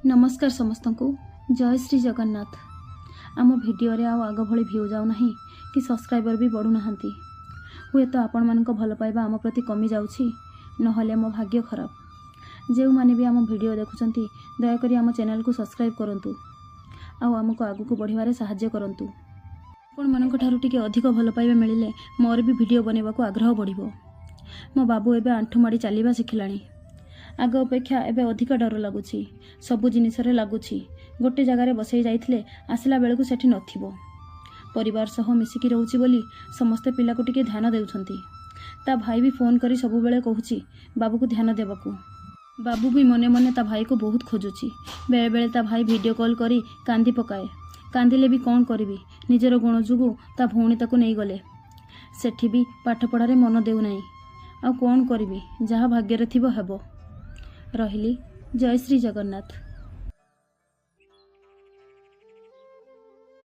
नमस्कार समस्त को जय श्री जगन्नाथ। आम भिडियो आग भली भ्यू जाऊना कि सब्सक्राइबर भी बढ़ुना हुए तो आपण मान भल पाइबा आम प्रति कमी जाउछि नहले मो भाग्य खराब। जो माने भी आम भिडियो देखुचंती दयाकरी आम चैनल को सब्सक्राइब करंतु आमको आगु बढ़िबारे सहाय्य करंतु। आपण मानक ठारू टिके अधिक भल पाइबा मिलिले मोर भी भिडियो बनेबा को आग्रह बढ़िबो। मो बाबू एबे आंठु माड़ी चलिबा शिखिलाणी। आग अपेक्षा एबे अधिक डर लगुछि। सबु जिनिसरे लगुछि गोटे जगार बसई जाइथिले आसला बेलकु सेठी नथिबो। परिवार सह मिसिकी रहउछि बोली समस्ते पिला को टिके ध्यान देउछंती। ता भाई भी फोन करी सबु बेले कहूछि बाबू को ध्यान देबाकू। बाबू भी मने मने ता भाई को बहुत खोजुछि। बेले बेले ता भाई वीडियो कॉल करी कांदी पकाए। कांदिले भी कौन करिवि निजर गुण जुगु ता भौणी ताको नै गले। सेठी भी पाठ पढ़ारे मन देउ नै। आ कौन करिवि जहा भाग्य रे थिबो हेबो। रहिली। जय श्री जगन्नाथ।